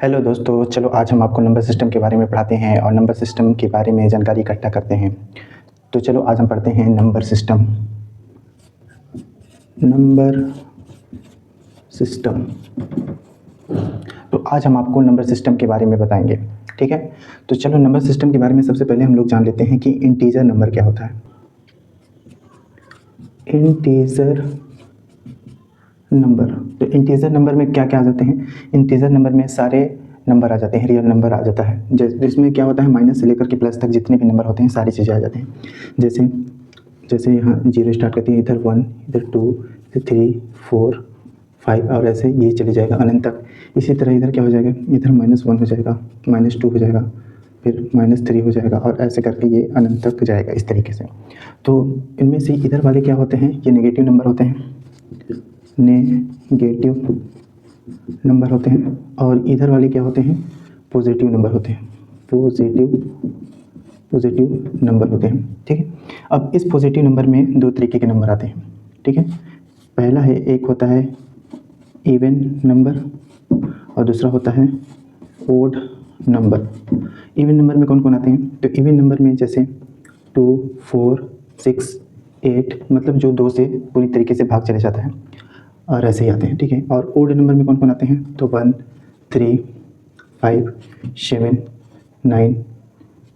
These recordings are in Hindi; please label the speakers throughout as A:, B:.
A: हेलो दोस्तों, चलो आज हम आपको नंबर सिस्टम के बारे में पढ़ाते हैं और नंबर सिस्टम के बारे में जानकारी इकट्ठा करते हैं। तो चलो आज हम पढ़ते हैं नंबर सिस्टम। तो आज हम आपको नंबर सिस्टम के बारे में बताएंगे, ठीक है। तो चलो नंबर सिस्टम के बारे में सबसे पहले हम लोग जान लेते हैं कि इंटीजर नंबर क्या होता है। इंटीजर नंबर, तो इंटीजर नंबर में क्या क्या आ जाते हैं। इंटीजर नंबर में सारे नंबर आ जाते हैं, रियल नंबर आ जाता है। जिसमें क्या होता है, माइनस से लेकर के प्लस तक जितने भी नंबर होते हैं सारी चीज़ें आ जाते हैं। जैसे जैसे यहाँ 0 स्टार्ट करती है, इधर 1, इधर 2, इधर 3, 4, 5 और ऐसे ये चले जाएगा अनंत तक। इसी तरह इधर क्या हो जाएगा, इधर -1 हो जाएगा, -2 हो जाएगा, फिर -3 हो जाएगा और ऐसे करके ये अनंत तक जाएगा इस तरीके से। तो इनमें से इधर वाले क्या होते हैं, ये नेगेटिव नंबर होते हैं, नेगेटिव नंबर होते हैं। और इधर वाले क्या होते हैं, पॉजिटिव नंबर होते हैं, पॉजिटिव नंबर होते हैं, ठीक है। अब इस पॉजिटिव नंबर में दो तरीके के नंबर आते हैं, ठीक है। पहला है, एक होता है इवन नंबर और दूसरा होता है ओड नंबर। इवन नंबर में कौन कौन आते हैं, तो इवन नंबर में जैसे 2, 4, 6, 8 मतलब जो 2 से पूरी तरीके से भाग चले जाता है और ऐसे ही आते हैं, ठीक है। और ओड नंबर में कौन कौन आते हैं, तो 1, 3, 5, 7, 9,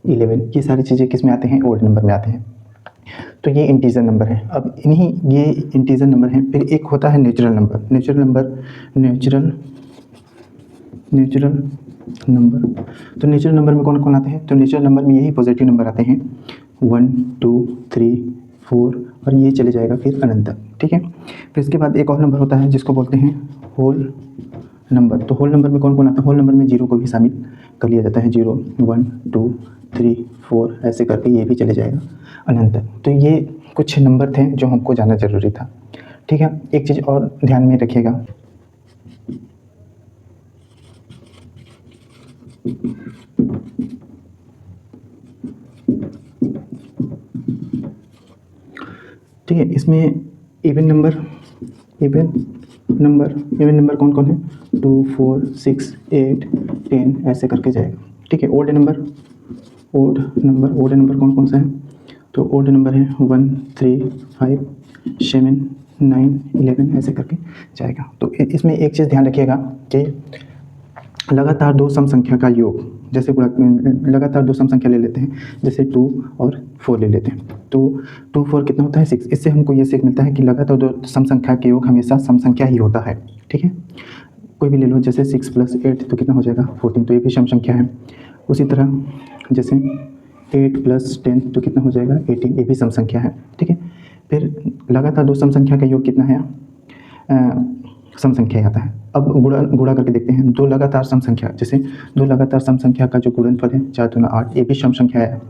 A: 11 ये सारी चीज़ें किस में आते हैं, ओड नंबर में आते हैं। तो ये इंटीजर नंबर है। अब इन्हीं ये इंटीजर नंबर हैं। फिर एक होता है नेचुरल नंबर। तो नेचुरल नंबर में कौन कौन आते हैं, तो नेचुरल नंबर में यही पॉजिटिव नंबर आते हैं, 1, 2, 3, 4 और ये चले जाएगा फिर अनंत तक, ठीक है। फिर इसके बाद एक और नंबर होता है जिसको बोलते हैं होल नंबर। तो होल नंबर में कौन कौन आता है, होल नंबर में 0 को भी शामिल कर लिया जाता है, 0, 1, 2, 3, 4 ऐसे करके ये भी चले जाएगा अनंत तक। तो ये कुछ नंबर थे जो हमको जानना ज़रूरी था, ठीक है। एक चीज़ और ध्यान में रखिएगा, ठीक है। इसमें इवन नंबर कौन कौन है, 2, 4, 6, 8, 10 ऐसे करके जाएगा, ठीक है। ओड नंबर कौन कौन सा है, तो ओड नंबर है 1, 3, 5, 7, 9, 11 ऐसे करके जाएगा। तो इसमें एक चीज़ ध्यान रखिएगा कि लगातार दो सम संख्या का योग, जैसे लगातार दो सम संख्या ले लेते हैं, जैसे 2 और 4 ले लेते हैं, तो 2, 4 कितना होता है, 6। इससे हमको ये सीख मिलता है कि लगातार दो सम संख्या के योग हमेशा सम संख्या ही होता है, ठीक है। कोई भी ले लो, जैसे 6 + 8 तो कितना हो जाएगा 14, तो ये भी सम संख्या है। उसी तरह जैसे 8 + 10 तो कितना हो जाएगा 18, ये भी सम संख्या है, ठीक है। फिर लगातार दो सम संख्या का योग कितना है, सम संख्या आता है। अब गुणा करके देखते हैं, दो लगातार सम संख्या, जैसे दो लगातार सम संख्या का जो गुणनफल है 4 दूना 8, ये भी सम संख्या है,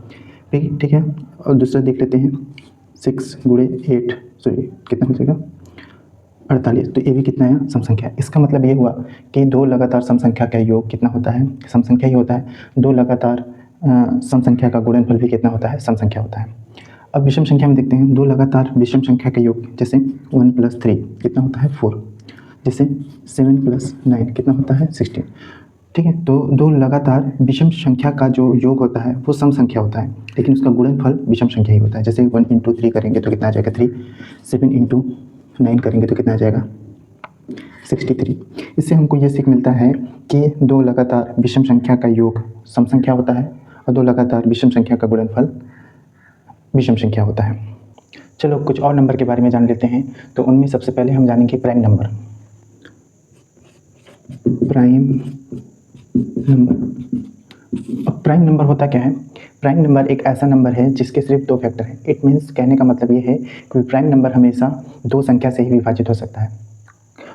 A: ठीक है। और दूसरा देख लेते हैं, 6 × 8 कितना हो जाएगा 48, तो ये भी कितना है, सम संख्या है। इसका मतलब ये हुआ कि दो लगातार सम संख्या का योग कितना होता है, सम संख्या ही होता है। दो लगातार सम संख्या का गुणनफल भी कितना होता है, सम संख्या होता है। अब विषम संख्या में देखते हैं, दो लगातार विषम संख्या का योग, जैसे 1 + 3 कितना होता है 4, जैसे 7 + 9 कितना होता है 16, ठीक है। तो दो लगातार विषम संख्या का जो योग होता है वो सम संख्या होता है, लेकिन उसका गुणनफल विषम संख्या ही होता है। जैसे 1 × 3 करेंगे तो कितना आ जाएगा 3, 7 × 9 करेंगे तो कितना आ जाएगा 63। इससे हमको ये सीख मिलता है कि दो लगातार विषम संख्या का योग सम संख्या होता है और दो लगातार विषम संख्या का गुणनफल विषम संख्या होता है। चलो कुछ और नंबर के बारे में जान लेते हैं। तो उनमें सबसे पहले हम जानेंगे प्राइम नंबर। अब प्राइम नंबर होता क्या है, प्राइम नंबर एक ऐसा नंबर है जिसके सिर्फ दो फैक्टर हैं। इट मीन्स कहने का मतलब ये है कि प्राइम नंबर हमेशा दो संख्या से ही विभाजित हो सकता है।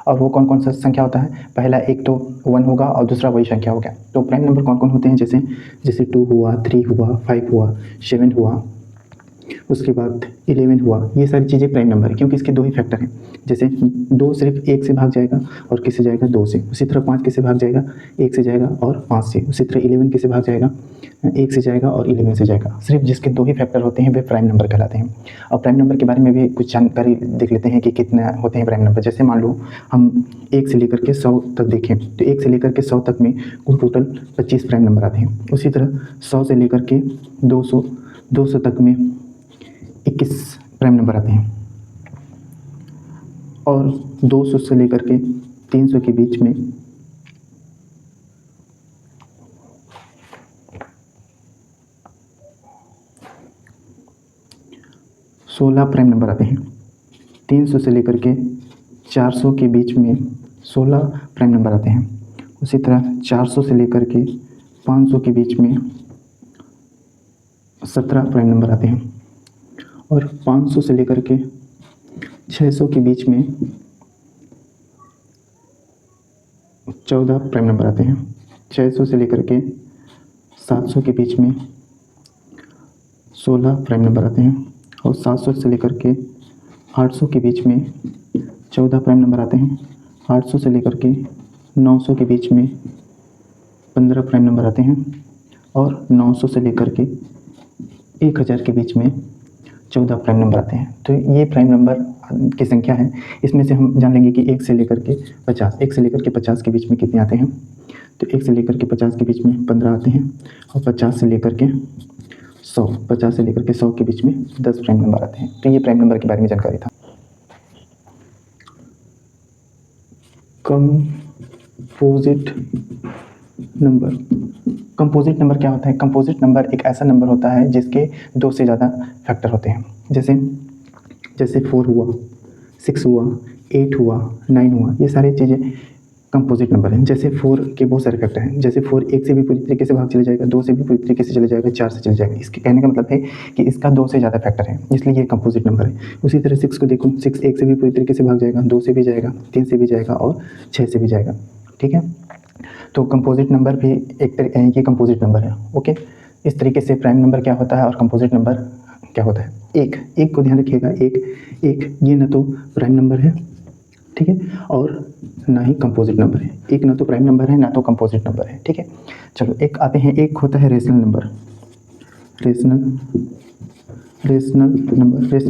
A: और वो कौन कौन सा संख्या होता है, पहला एक तो 1 होगा और दूसरा वही संख्या हो गया। तो प्राइम नंबर कौन कौन होते हैं, जैसे 2 हुआ, 3 हुआ, 5 हुआ, 7 हुआ, उसके बाद 11 हुआ, ये सारी चीज़ें प्राइम नंबर है क्योंकि इसके दो ही फैक्टर हैं। जैसे 2 सिर्फ 1 से भाग जाएगा और किससे जाएगा 2 से। उसी तरह 5 किससे भाग जाएगा 1 से जाएगा और 5 से। उसी तरह 11 किससे भाग जाएगा 1 से जाएगा और 11 से जाएगा। सिर्फ जिसके दो ही फैक्टर होते हैं वे प्राइम नंबर कहलाते हैं। अब प्राइम नंबर के बारे में भी कुछ जानकारी देख लेते हैं कि कितने होते हैं प्राइम नंबर। जैसे मान लो हम 1 से लेकर के 100 तक देखें तो 1 से लेकर के 100 तक में कुल टोटल 25 प्राइम नंबर आते हैं। उसी तरह 100 से लेकर के 200 तक में 21 प्राइम नंबर आते हैं और 200 से लेकर के 300 के बीच में 16 प्राइम नंबर आते हैं। 300 से लेकर के 400 के बीच में 16 प्राइम नंबर आते हैं। उसी तरह 400 से लेकर के 500 के बीच में 17 प्राइम नंबर आते हैं और 500 से लेकर के 600 के बीच में 14 प्राइम नंबर आते हैं। 600 से लेकर के 700 के बीच में 16 प्राइम नंबर आते हैं और 700 से लेकर के 800 के बीच में 14 प्राइम नंबर आते हैं। 800 से लेकर के 900 के बीच में 15 प्राइम नंबर आते हैं और 900 से लेकर के 1000 के बीच में 14 प्राइम नंबर आते हैं। तो ये प्राइम नंबर की संख्या है। इसमें से हम जान लेंगे कि 1 से लेकर के 50 के बीच में कितने आते हैं। तो 1 से लेकर के 50 के बीच में 15 आते हैं और 50 से लेकर के 100 के बीच में 10 प्राइम नंबर आते हैं। तो ये प्राइम नंबर के बारे में जानकारी था। कंपोजिट नंबर क्या होता है? कंपोजिट नंबर एक ऐसा नंबर होता है जिसके 2 से ज़्यादा फैक्टर होते हैं। जैसे 4 हुआ, 6 हुआ, 8 हुआ, 9 हुआ, ये सारी चीज़ें कंपोजिट नंबर हैं। जैसे 4 के बहुत सारे फैक्टर हैं। जैसे 4 1 से भी पूरी तरीके से भाग चले जाएगा, 2 से भी पूरी तरीके से चले जाएगा, 4 से चले जाएगा। इसके कहने का मतलब है कि इसका 2 से ज़्यादा फैक्टर है, इसलिए ये कंपोजिट नंबर है। उसी तरह 6 को देखो, 6 1 से भी पूरी तरीके से भाग जाएगा, 2 से भी जाएगा, 3 से भी जाएगा और 6 से भी जाएगा। ठीक है, तो कंपोजिट नंबर भी ये कंपोजिट नंबर है। ओके, इस तरीके से प्राइम नंबर क्या होता है और कंपोजिट नंबर क्या होता है। एक को ध्यान रखिएगा, एक ये ना तो प्राइम नंबर है, ठीक है, और ना ही कंपोजिट नंबर है। एक ना तो प्राइम नंबर है ना तो कंपोजिट नंबर है। ठीक है, चलो एक आते हैं। एक होता है रेशनल नंबर। रेशनल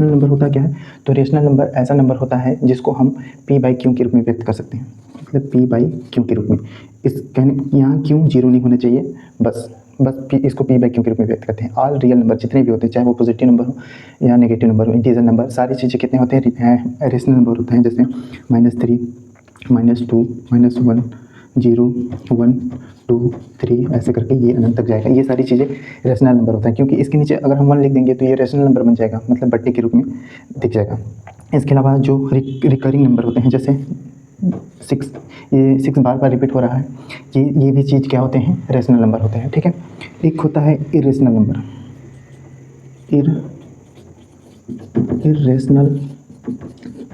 A: नंबर होता क्या है? तो रेशनल नंबर ऐसा नंबर होता है जिसको हम p/q के रूप में व्यक्त कर सकते हैं। मतलब p/q के रूप में। इस कहने यहाँ क्यों जीरो नहीं होना चाहिए, बस इसको p/q के रूप में व्यक्त करते हैं। ऑल रियल नंबर जितने भी होते हैं, चाहे वो पॉजिटिव नंबर हो या नेगेटिव नंबर हो, इंटीजर नंबर, सारी चीज़ें कितने होते हैं? रेशनल नंबर होते हैं। जैसे -3, -2, -1, 0, 1, 2, 3 ऐसे करके ये अनंत तक जाएगा। ये सारी चीज़ें रेशनल नंबर होता है, क्योंकि इसके नीचे अगर हम 1 लिख देंगे तो ये रेशनल नंबर बन जाएगा, मतलब बट्टे के रूप में दिख जाएगा। इसके अलावा जो रिकरिंग नंबर होते हैं, जैसे 6, ये 6 बार रिपीट हो रहा है, ये भी चीज़ क्या होते हैं? रेशनल नंबर होते हैं। ठीक है, एक होता है इरेशनल नंबर।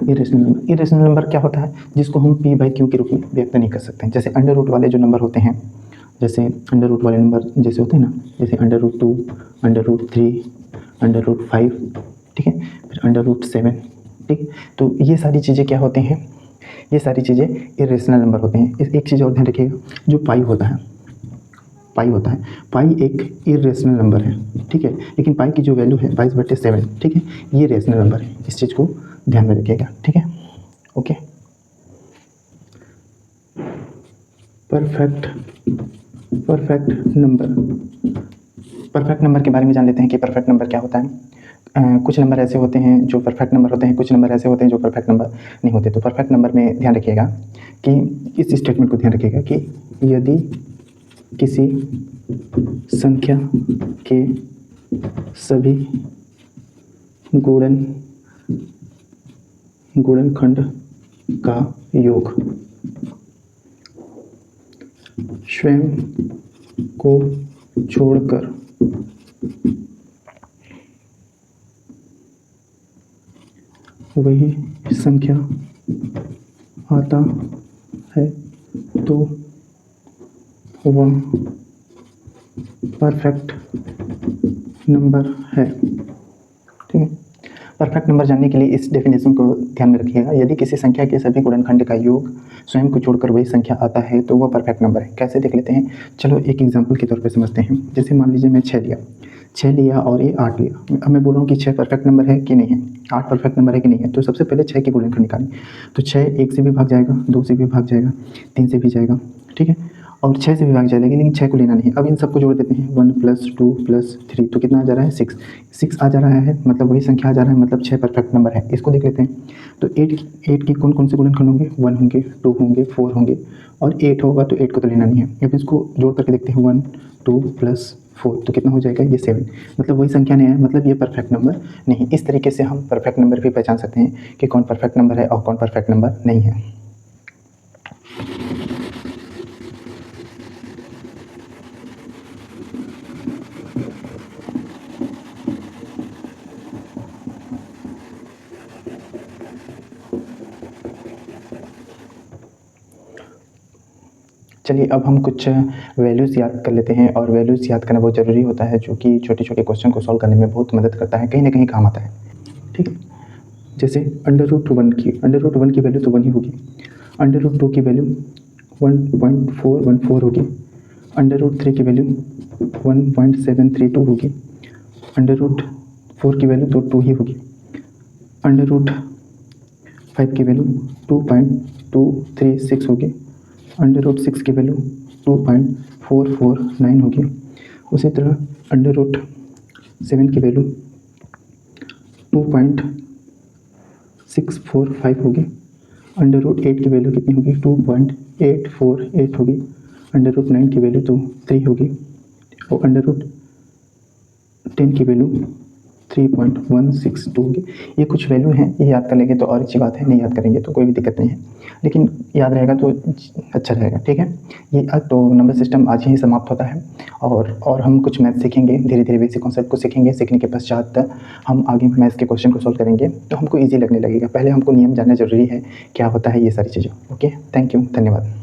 A: इरेशनल नंबर क्या होता है? जिसको हम p/q के रूप में व्यक्त नहीं कर सकते हैं। जैसे अंडर रूट वाले जो नंबर होते हैं, जैसे अंडर रूट वाले नंबर जैसे होते हैं ना, जैसे √2, √3, √5, ठीक है, फिर √7, ठीक। तो ये सारी चीज़ें क्या होते हैं? ये सारी चीज़ें इरेशनल नंबर होते हैं। एक चीज़ और ध्यान रखिएगा, जो पाई होता है, पाई एक इरेशनल नंबर है, ठीक है, लेकिन पाई की जो वैल्यू है 22/7, ठीक है, ये रेशनल नंबर है। इस चीज़ को ध्यान में रखिएगा, ठीक है। ओके, परफेक्ट नंबर के बारे में जान लेते हैं कि परफेक्ट नंबर क्या होता है। कुछ नंबर ऐसे होते हैं जो परफेक्ट नंबर होते हैं, कुछ नंबर ऐसे होते हैं जो परफेक्ट नंबर नहीं होते। तो परफेक्ट नंबर में ध्यान रखिएगा कि इस स्टेटमेंट को ध्यान रखिएगा कि यदि किसी संख्या के सभी गुणनखंड का योग स्वयं को छोड़कर वही संख्या आता है तो वह परफेक्ट नंबर है। परफेक्ट नंबर जानने के लिए इस डेफिनेशन को ध्यान में रखिएगा। यदि किसी संख्या के सभी गुणनखंड का योग स्वयं को जोड़कर वही संख्या आता है तो वह परफेक्ट नंबर है। कैसे देख लेते हैं, चलो एक एग्जांपल के तौर पे समझते हैं। जैसे मान लीजिए मैं 6 लिया और ये 8 लिया। अब मैं बोल रहा हूँ कि 6 परफेक्ट नंबर है कि नहीं है, 8 परफेक्ट नंबर है कि नहीं है। तो सबसे पहले 6 के गुणनखंड निकालें। तो 6 1 से भी भाग जाएगा, 2 से भी भाग जाएगा, 3 से भी जाएगा, ठीक है, और 6 से भी भाग जाएगा, लेकिन 6 को लेना नहीं है। अब इन सबको जोड़ देते हैं, 1 + 2 + 3 तो कितना आ जा रहा है, 6 आ जा रहा है, मतलब वही संख्या आ जा रहा है, मतलब 6 परफेक्ट नंबर है। इसको देख लेते हैं। तो 8 की कौन कौन से गुणनखंड होंगे, 1 होंगे, 2 होंगे, 4 होंगे और 8 होगा, तो 8 को तो लेना नहीं है। अब इसको जोड़ करके देखते हैं, 1 2 + 4 तो कितना हो जाएगा, ये 7, मतलब वही संख्या नहीं है, मतलब ये परफेक्ट नंबर नहीं। इस तरीके से हम परफेक्ट नंबर भी पहचान सकते हैं कि कौन परफेक्ट नंबर है और कौन परफेक्ट नंबर नहीं है। चलिए अब हम कुछ वैल्यूज़ याद कर लेते हैं, और वैल्यूज़ याद करना बहुत ज़रूरी होता है, जो कि छोटे-छोटे क्वेश्चन को सॉल्व करने में बहुत मदद करता है, कहीं न कहीं काम आता है, ठीक है। जैसे √1 की वैल्यू तो 1 ही होगी, √2 की वैल्यू 1.414 होगी, √3 की वैल्यू 1.732 होगी, √4 की वैल्यू तो 2 ही होगी, √5 की वैल्यू 2.236 होगी, √6 की वैल्यू 2.449 होगी। उसी तरह √7 की वैल्यू 2.645 होगी, √8 की वैल्यू कितनी होगी, 2.848 होगी, √9 की वैल्यू तो 3 होगी, और √10 की वैल्यू 3.162 होगी। ये कुछ वैल्यू हैं, ये याद कर लेंगे तो और अच्छी बात है, नहीं याद करेंगे तो कोई भी दिक्कत नहीं है, लेकिन याद रहेगा तो अच्छा रहेगा, ठीक है। ये तो नंबर सिस्टम आज ही समाप्त होता है, और हम कुछ मैथ सीखेंगे, धीरे धीरे बेसिक कॉन्सेप्ट को सीखेंगे। सीखने के पश्चात हम आगे मैथ्स के क्वेश्चन को सॉल्व करेंगे तो हमको ईजी लगने लगेगा। पहले हमको नियम जानना ज़रूरी है, क्या होता है ये सारी चीज़ें। ओके, थैंक यू, धन्यवाद।